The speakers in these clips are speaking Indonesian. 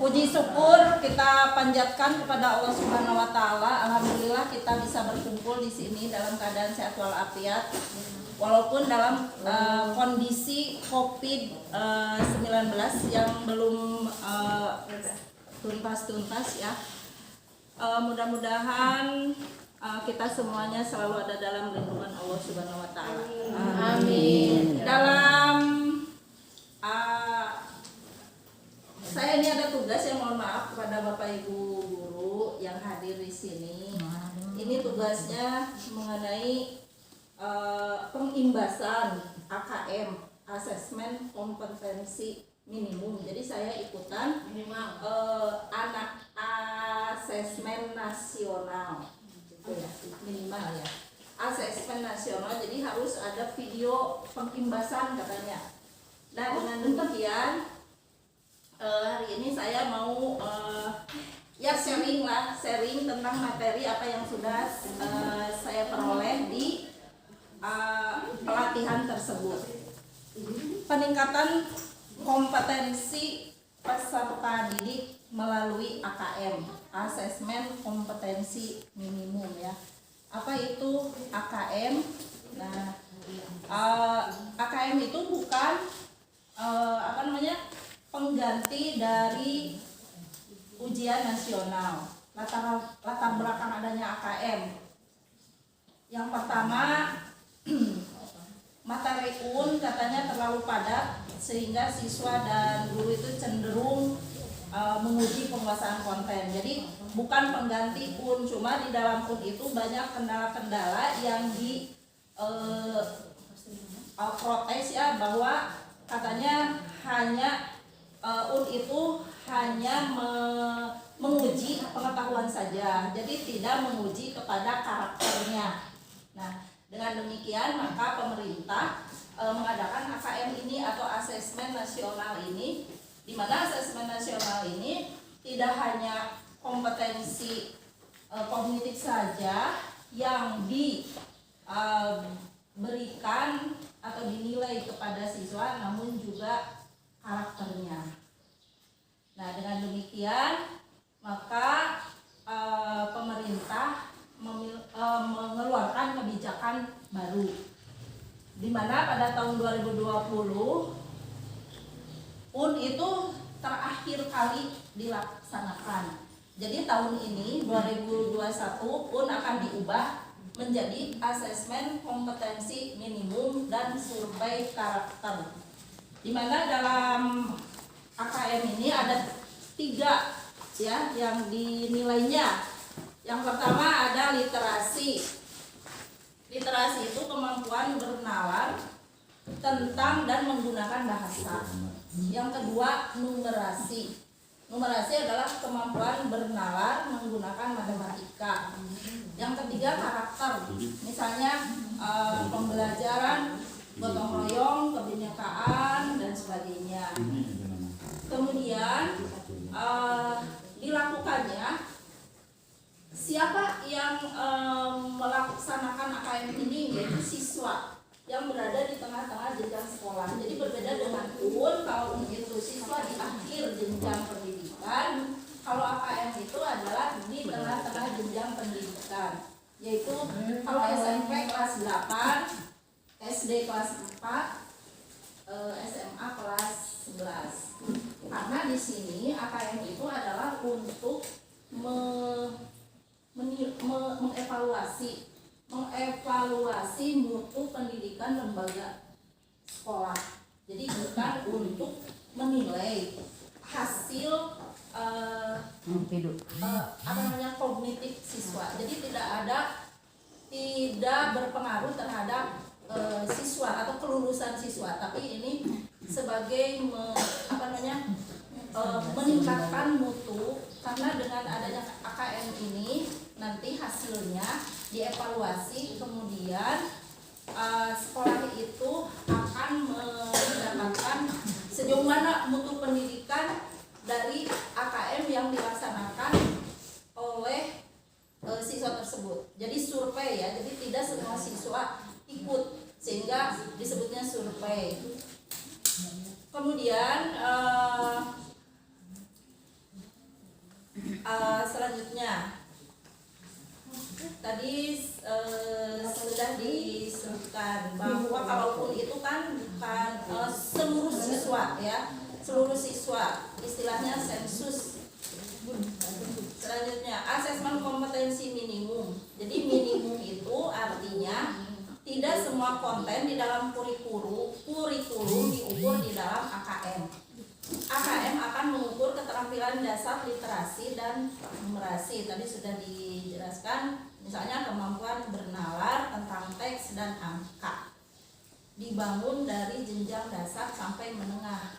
Puji syukur kita panjatkan kepada Allah Subhanahu wa taala. Alhamdulillah kita bisa berkumpul di sini dalam keadaan sehat walafiat. Walaupun dalam kondisi COVID-19 yang belum tuntas ya. Mudah-mudahan kita semuanya selalu ada dalam lindungan Allah Subhanahu wa taala. Amin. Dalam saya ini ada tugas yang mohon maaf kepada Bapak Ibu guru yang hadir di sini. Ini tugasnya mengenai pengimbasan AKM, asesmen kompetensi minimum. Jadi saya ikutan anak asesmen nasional, gitu ya, minimal ya. Asesmen nasional, jadi harus ada video pengimbasan katanya. Nah dengan demikian hari ini saya mau ya sharing tentang materi apa yang sudah saya peroleh di pelatihan tersebut. Peningkatan kompetensi peserta didik melalui AKM, asesmen kompetensi minimum ya. Apa itu AKM? Nah, AKM itu bukan pengganti dari ujian nasional. Latar belakang adanya AKM. Yang pertama, materi UN katanya terlalu padat sehingga siswa dan guru itu cenderung menguji penguasaan konten. Jadi bukan pengganti UN, cuma di dalam UN itu banyak kendala-kendala yang di protes ya, bahwa katanya hanya UN itu hanya menguji pengetahuan saja, jadi tidak menguji kepada karakternya. Nah, dengan demikian maka pemerintah mengadakan AKM ini atau asesmen nasional ini, di mana asesmen nasional ini tidak hanya kompetensi kognitif saja yang diberikan atau dinilai kepada siswa, namun juga karakternya. Nah, dengan demikian maka pemerintah mengeluarkan kebijakan baru, di mana pada tahun 2020 UN itu terakhir kali dilaksanakan. Jadi tahun ini 2021 UN akan diubah menjadi asesmen kompetensi minimum dan survei karakter, di mana dalam AKM ini ada 3 ya yang dinilainya. Yang pertama ada literasi. Literasi itu kemampuan bernalar tentang dan menggunakan bahasa. Yang kedua numerasi. Numerasi adalah kemampuan bernalar menggunakan matematika. Yang ketiga karakter. Misalnya pembelajaran, gotong royong, kebinekaan dan sebagainya. Kemudian dilakukannya, siapa yang melaksanakan AKM ini, yaitu siswa yang berada di tengah-tengah jenjang sekolah. Jadi berbeda dengan UN, kalau itu siswa di akhir jenjang pendidikan, kalau AKM itu adalah di tengah-tengah jenjang pendidikan, yaitu kalau SMP kelas 8, SD kelas 4, SMA kelas 11. Karena di sini AKM itu adalah untuk mengevaluasi mutu pendidikan lembaga sekolah. Jadi bukan untuk menilai hasil kognitif siswa. Jadi tidak berpengaruh terhadap siswa atau kelulusan siswa, tapi ini sebagai meningkatkan mutu, karena dengan adanya AKM ini nanti hasilnya dievaluasi, kemudian sekolah itu akan mendapatkan sejauh mana mutu pendidikan dari AKM yang dilaksanakan oleh siswa tersebut. Jadi survei ya, jadi tidak semua siswa ikut, sehingga disebutnya survei. Kemudian selanjutnya tadi sudah disebutkan bahwa kalaupun itu kan bukan seluruh siswa ya, seluruh siswa, istilahnya sensus. Selanjutnya asesmen kompetensi minimum. Jadi minimum itu artinya tidak semua konten di dalam kurikulum diukur di dalam AKM. AKM akan mengukur keterampilan dasar literasi dan numerasi. Tadi sudah dijelaskan, misalnya kemampuan bernalar tentang teks dan angka. Dibangun dari jenjang dasar sampai menengah.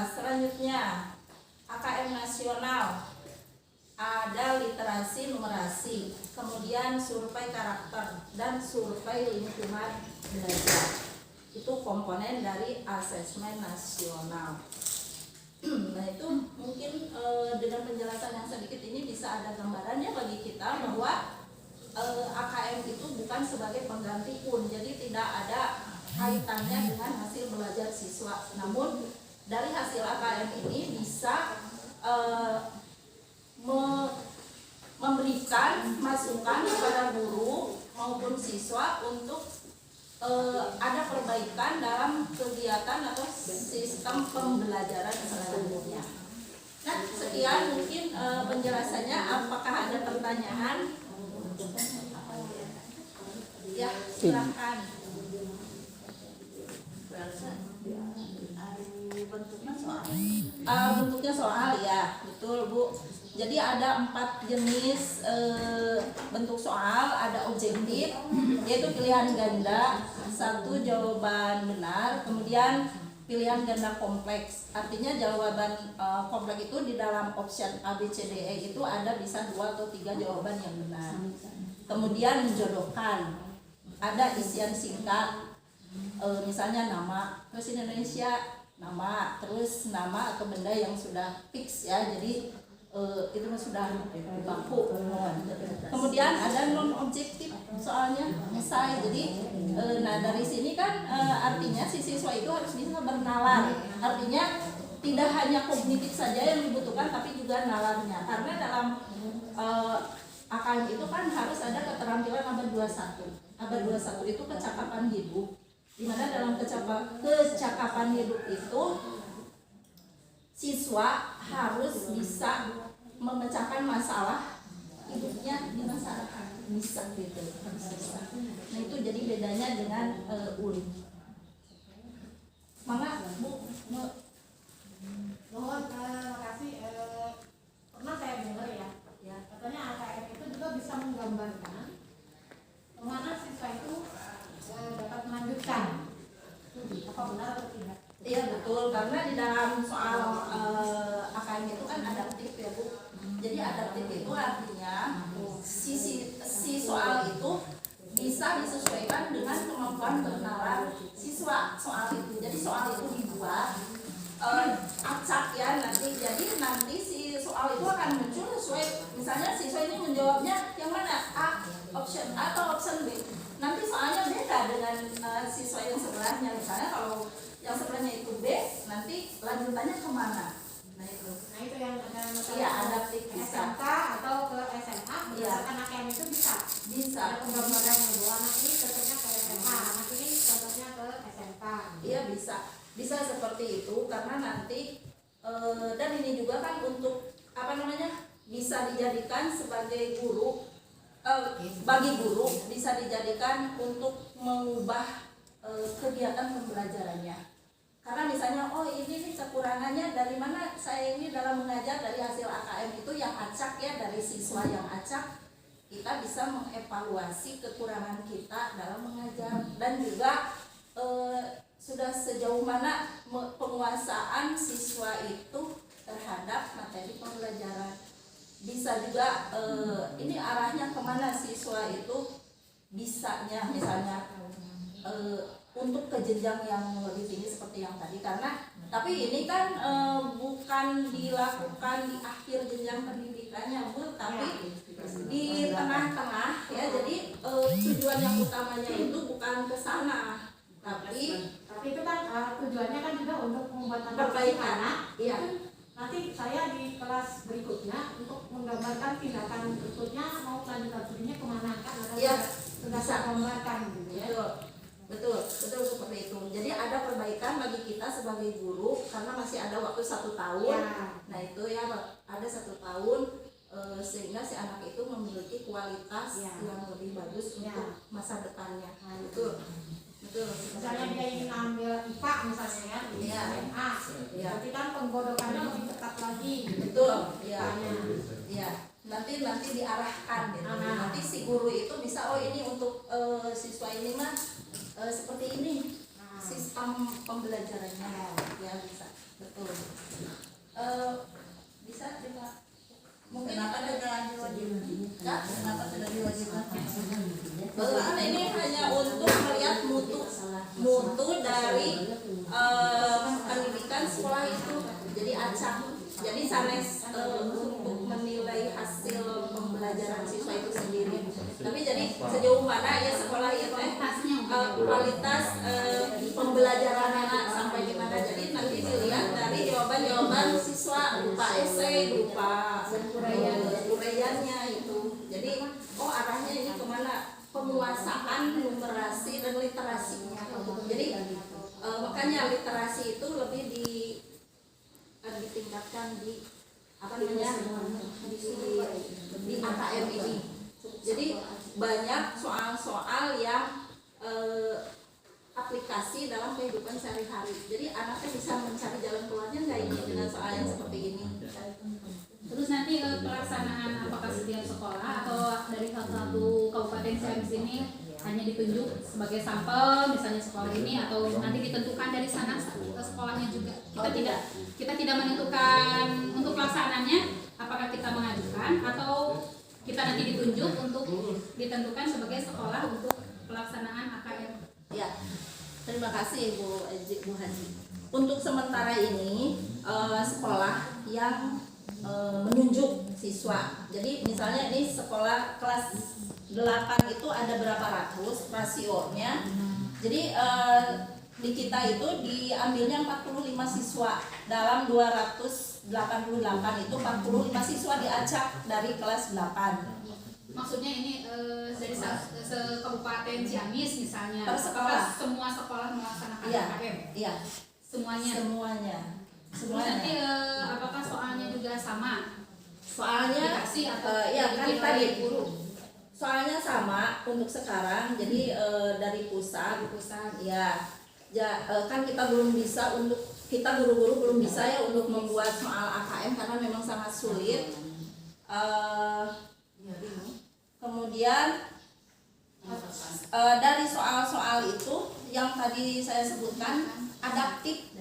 Selanjutnya AKM nasional ada literasi numerasi, kemudian survei karakter dan survei lingkungan belajar. Itu komponen dari asesmen nasional. Nah itu mungkin dengan penjelasan yang sedikit ini bisa ada gambarannya bagi kita bahwa AKM itu bukan sebagai pengganti UN, jadi tidak ada kaitannya dengan hasil belajar siswa. Namun dari hasil AKM ini bisa memberikan masukan kepada guru maupun siswa untuk ada perbaikan dalam kegiatan atau sistem pembelajaran selanjutnya. Nah, sekian mungkin penjelasannya. Apakah ada pertanyaan? Ya, silakan. Bentuknya soal ya, betul Bu. Jadi ada 4 jenis bentuk soal. Ada objektif, yaitu pilihan ganda, 1 jawaban benar, kemudian pilihan ganda kompleks. Artinya jawaban kompleks itu di dalam option A, B, C, D, E itu ada bisa 2 atau 3 jawaban yang benar. Kemudian menjodohkan, ada isian singkat, misalnya nama, terus Indonesia, nama, terus nama atau benda yang sudah fix ya, jadi itu sudah baku. Kemudian ada non objektif soalnya esai. Jadi nah dari sini kan artinya si siswa itu harus bisa bernalar. Artinya tidak hanya kognitif saja yang dibutuhkan, tapi juga nalarnya. Karena dalam AKM itu kan harus ada keterampilan abad 21. Abad 21 itu kecakapan hidup. Dimana dalam kecakapan hidup itu siswa harus bisa memecahkan masalah hidupnya di masyarakat, bisa gitu, harus bisa. Nah itu jadi bedanya dengan UN. Maka Bu, mohon makasih. Pernah saya dengar ya, katanya AKM itu juga bisa menggambarkan kemana siswa itu dapat melanjutkan. Apa benar atau tidak? Iya betul, karena di dalam soal AKM itu kan adaptif ya Bu. Jadi adaptif itu artinya si soal itu bisa disesuaikan dengan kemampuan bernalar siswa soal itu. Jadi soal itu dibuat acak ya nanti. Jadi nanti si soal itu akan muncul sesuai, misalnya siswa ini menjawabnya yang mana, A, option A atau option B. Nanti soalnya beda dengan siswa yang sebelahnya. Misalnya kalau yang sebelahnya itu B, nanti lanjutannya kemana? Nah itu yang iya, adaptif bisa. SMK atau ke SMA berdasarkan AKM itu bisa ada penggambaran bahwa anak ini cocoknya ke SMA, anak ini cocoknya ke SMK. Iya bisa seperti itu, karena nanti dan ini juga kan untuk bisa dijadikan sebagai guru, bagi guru bisa dijadikan untuk mengubah kegiatan pembelajarannya. Karena misalnya, oh ini nih kekurangannya dari mana, saya ini dalam mengajar dari hasil AKM itu yang acak ya, dari siswa yang acak, kita bisa mengevaluasi kekurangan kita dalam mengajar. Dan juga sudah sejauh mana penguasaan siswa itu terhadap materi pembelajaran. Bisa juga ini arahnya kemana siswa itu bisanya, misalnya untuk ke jenjang yang lebih tinggi seperti yang tadi. Karena tapi ini kan bukan dilakukan di akhir jenjang pendidikannya Bu, tapi di tengah-tengah ya. Jadi tujuan yang utamanya itu bukan ke sana, tapi itu kan saya di kelas berikutnya untuk menggambarkan tindakan berikutnya mau lanjutan studinya kemana kan ada Iya, sudah saya gambarkan gitu ya. Betul seperti itu. Jadi ada perbaikan bagi kita sebagai guru karena masih ada waktu 1 tahun. Ya. Nah itu ya ada 1 tahun sehingga si anak itu memiliki kualitas Ya. yang lebih bagus Ya. untuk masa depannya. Nah, Betul. Misalnya dia ingin ambil IPA misalnya ya, di Iya. SMA, Iya. berarti kan penggodokannya lebih ketat lagi. Betul. Iya. IPA-nya. Iya. Nanti diarahkan gitu. Ah. Nanti si guru itu bisa ini untuk siswa ini mah seperti ini sistem pembelajarannya ya bisa. Betul. Bisa Pak. Mungkin Kenapa tidak diwajibkan? Kenapa tidak diwajibkan? ini hanya untuk melihat mutu dari pendidikan sekolah itu. Jadi acak. Jadi sanes untuk menilai hasil pembelajaran siswa itu sendiri. Tapi jadi sejauh mana ya sekolah itu kualitas pembelajaran anak sampai di mana. Jadi nanti dilihat dari jawaban siswa berupa esai, berupa uraiannya itu. Jadi arahnya ini kemana? Penguasaan numerasi dan literasinya. Jadi makanya literasi itu lebih ditingkatkan di di AKM ini. Jadi banyak soal-soal yang aplikasi dalam kehidupan sehari-hari. Jadi anaknya bisa mencari jalan keluarnya nggak ini dengan soal yang seperti ini. Terus nanti pelaksanaan apakah setiap sekolah atau dari satu kabupaten Ciamis ini hanya ditunjuk sebagai sampel misalnya sekolah ini atau nanti ditentukan dari sana sekolahnya juga. Kita tidak menentukan untuk pelaksanaannya apakah kita mengajukan atau kita nanti ditunjuk untuk ditentukan sebagai sekolah untuk pelaksanaan AKM. Ya, terima kasih Bu Haji. Untuk sementara ini sekolah yang menunjuk siswa. Jadi misalnya ini sekolah kelas 8 itu ada berapa ratus rasionya. Jadi di kita itu diambilnya 45 siswa dalam 288 itu 45 siswa diacak dari kelas 8. Maksudnya ini dari kabupaten Ciamis misalnya. Per sekolah. Apakah semua sekolah melaksanakan Iya. AKM? Iya, Semuanya. Terus nanti apakah soalnya juga sama? Soalnya Dikasih atau ya kan dibikin tadi oleh guru? soalnya sama untuk sekarang. Jadi dari pusat ya kan kita belum bisa kita guru-guru belum bisa ya untuk membuat soal AKM karena memang sangat sulit. Kemudian dari soal-soal itu yang tadi saya sebutkan adaptif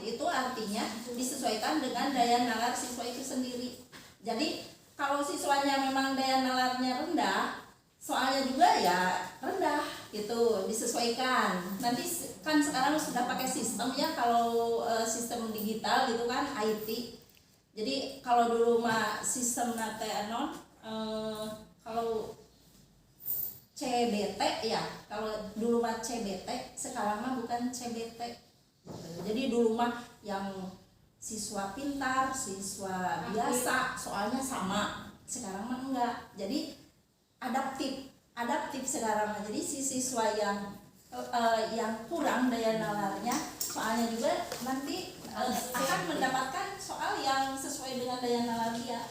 itu artinya disesuaikan dengan daya nalar siswa itu sendiri. Jadi kalau siswanya memang daya nalarnya rendah, soalnya juga ya rendah gitu, disesuaikan. Nanti kan sekarang sudah pakai sistem ya, kalau sistem digital gitu kan, IT. Jadi kalau dulu mah sistem nate kalau CBT ya, kalau dulu mah CBT, sekarang mah bukan CBT. Jadi dulu mah yang siswa pintar, siswa biasa, soalnya sama. Sekarang mah enggak. Jadi adaptif sekarang. Jadi si siswa yang kurang daya nalarnya, soalnya juga nanti akan mendapatkan soal yang sesuai dengan daya nalar dia.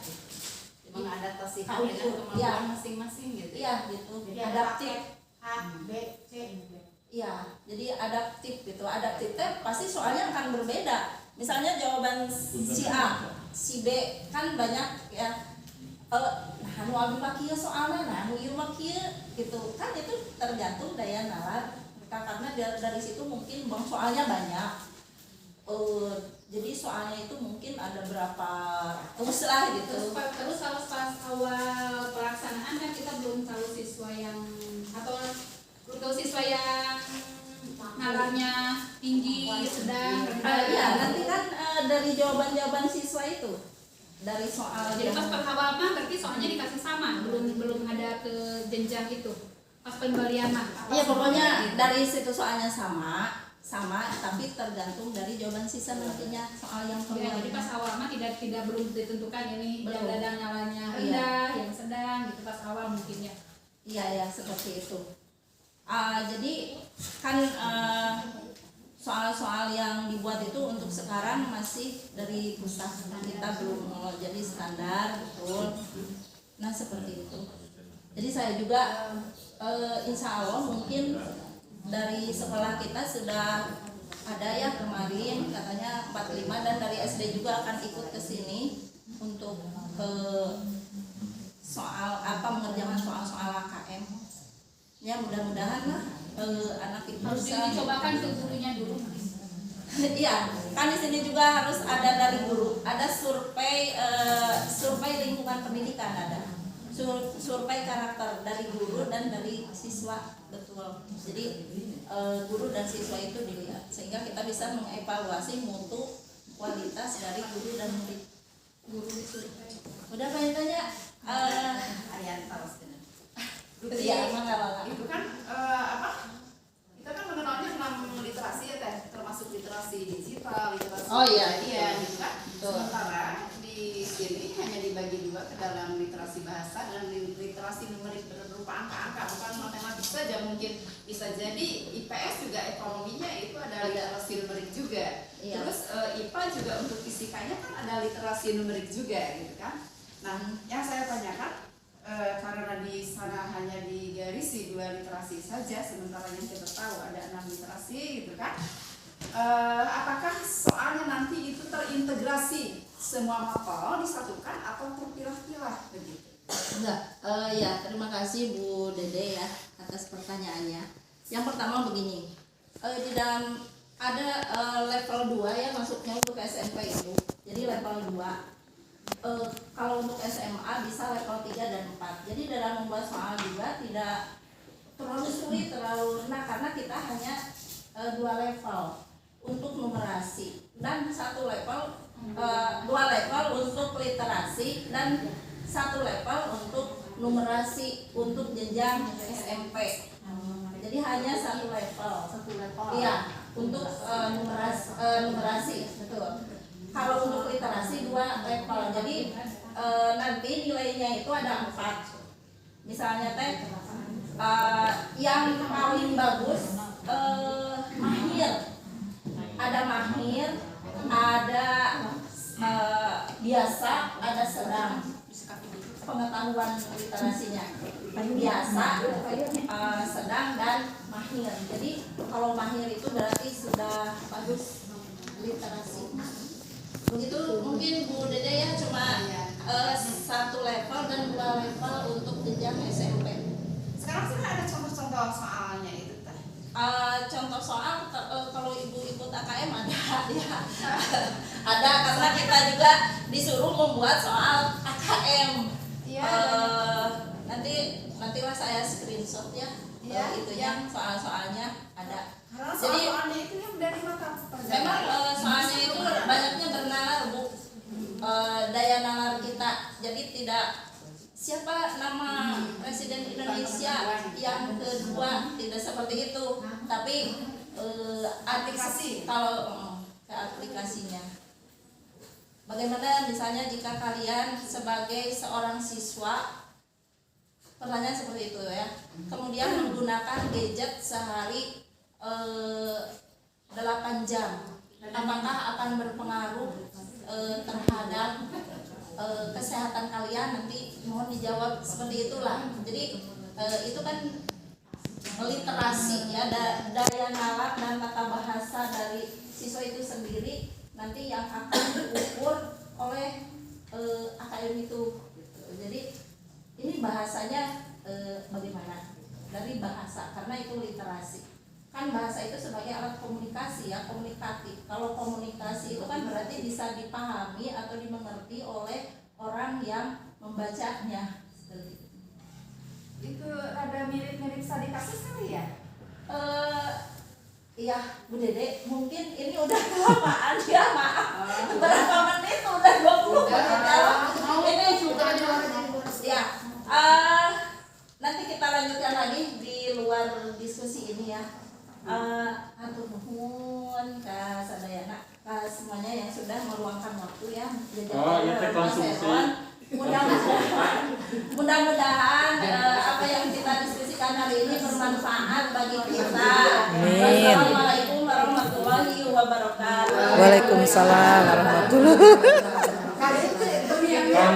Mengadaptasi Tahu, dengan kemampuan ya. masing-masing gitu. Iya gitu. Jadi Adaptif. A, B, C gitu. Iya, jadi adaptif gitu. Adaptif teh pasti soalnya akan berbeda. Misalnya jawaban si A, si B kan banyak ya. Anu abi mah kieu soalna, anu ieu mah kieu gitu. Kan itu tergantung daya nalar. Karena dari situ mungkin soalnya banyak. Jadi soalnya itu mungkin ada berapa ratus lah gitu. Terus kalau pas awal pelaksanaan kan kita belum tahu siswa yang nalarnya tinggi, sedang, rendah. Iya, nanti kan dari jawaban siswa itu, dari soal. Jadi pas awal mah berarti soalnya dikasih sama, belum ada ke jenjang itu. Pas pembalian mah. Iya, pokoknya dari situ soalnya sama. sama, tapi tergantung dari jawaban siswa nantinya soal yang Ya, kedua. jadi pas awal mah tidak belum ditentukan ini jam Belum. dadang nyalanya Iya. rendah, yang sedang gitu pas awal mungkin ya. Iya ya, seperti itu. Jadi kan soal-soal yang dibuat itu untuk sekarang masih dari pusat, kita belum jadi standar betul. Nah seperti itu. Jadi saya juga insya Allah mungkin dari sekolah kita sudah ada ya kemarin katanya 45 dan dari SD juga akan ikut ke sini untuk soal mengerjakan soal-soal AKM. Ya mudah-mudahan lah anak itu Harus bisa. dicobakan ke gurunya dulu. Iya, kan di sini juga harus ada dari guru, ada survei lingkungan pendidikan ada. Survei karakter dari guru dan dari siswa, betul. Jadi guru dan siswa itu dilihat sehingga kita bisa mengevaluasi mutu kualitas dari guru dan murid. Guru disurvei. Udah pengen tanya? Arian Paros benar. Iya, mangga. Itu kan kita kan mengenalnya 6 literasi ya teh, termasuk literasi digital, literasi Oh, iya. gitu kan. Betul. Sementara di sini hanya dibagi dua ke dalam literasi bahasa dan literasi numerik berupa angka-angka, bukan matematik saja, mungkin bisa jadi IPS juga ekonominya itu ada literasi numerik juga. Iya. Terus IPA juga untuk fisikanya kan ada literasi numerik juga gitu kan. Nah, yang saya tanyakan karena di sana hanya digarisi 2 literasi saja, sementara yang kita tahu ada 6 literasi gitu kan. Apakah soalnya nanti itu terintegrasi semua mapel disatukan atau terpilah-pilah begitu? Enggak, ya terima kasih Bu Dede ya atas pertanyaannya. Yang pertama begini, di dalam ada level 2 ya masuknya untuk SMP itu. Jadi level 2. Kalau untuk SMA bisa level 3 dan 4. Jadi dalam membuat soal juga tidak terlalu sulit, terlalu karena kita hanya 2 level untuk numerasi dan 1 level 2 level untuk literasi dan 1 level untuk numerasi untuk jenjang SMP. Jadi hanya 1 level. Iya, untuk numerasi betul. Kalau untuk literasi 2 level. Jadi nanti nilainya itu ada 4. Misalnya teh yang paling bagus mahir. Ada mahir, ada biasa, ada sedang. Pengetahuan literasinya biasa, sedang dan mahir. Jadi kalau mahir itu berarti sudah bagus literasi. Begitu mungkin Bu Dede ya, cuma 1 level dan 2 level untuk jenjang SMP. Sekarang sih ada contoh-contoh soalnya itu teh. Contoh soal kalau Ibu ikut AKM ada ya. Ada karena kita juga disuruh membuat soal AKM. Iya. Nantilah saya screenshot ya. Iya, Itu yang soal-soalnya ada. Karena Jadi soalnya itu yang dari mata pelajaran. memang soalnya itu banyaknya bernalar Bu, daya nalar kita. Jadi tidak siapa nama Presiden Indonesia yang kedua, tidak seperti itu. Tapi Aplikasi. kalau ke aplikasinya. Bagaimana misalnya jika kalian sebagai seorang siswa, pertanyaan seperti itu ya, kemudian menggunakan gadget sehari 8 jam, apakah akan berpengaruh terhadap kesehatan kalian? Nanti mohon dijawab seperti itulah. Jadi itu kan literasi ya, daya nalar dan tata bahasa dari siswa itu sendiri nanti yang akan diukur oleh AKM itu gitu. Jadi ini bahasanya bagaimana dari bahasa, karena itu literasi. Kan bahasa itu sebagai alat komunikasi ya, komunikatif. Kalau komunikasi itu kan berarti bisa dipahami atau dimengerti oleh orang yang membacanya. Itu rada mirip-mirip studi kasus kali ya? Iya Bu Dede, mungkin ini udah kelamaan ya, maaf. Berapa menit? Udah 20 menit ya. Ini sudah ya. Nanti kita lanjutkan lagi di luar diskusi ini ya. Atur nuhun. itu ya. Oh, iya teh konsumsi. Mudah-mudahan apa yang kita diskusikan hari ini bermanfaat bagi kita. Amin. Wassalamualaikum warahmatullahi wabarakatuh. Waalaikumsalam warahmatullahi wabarakatuh. Kali itu yang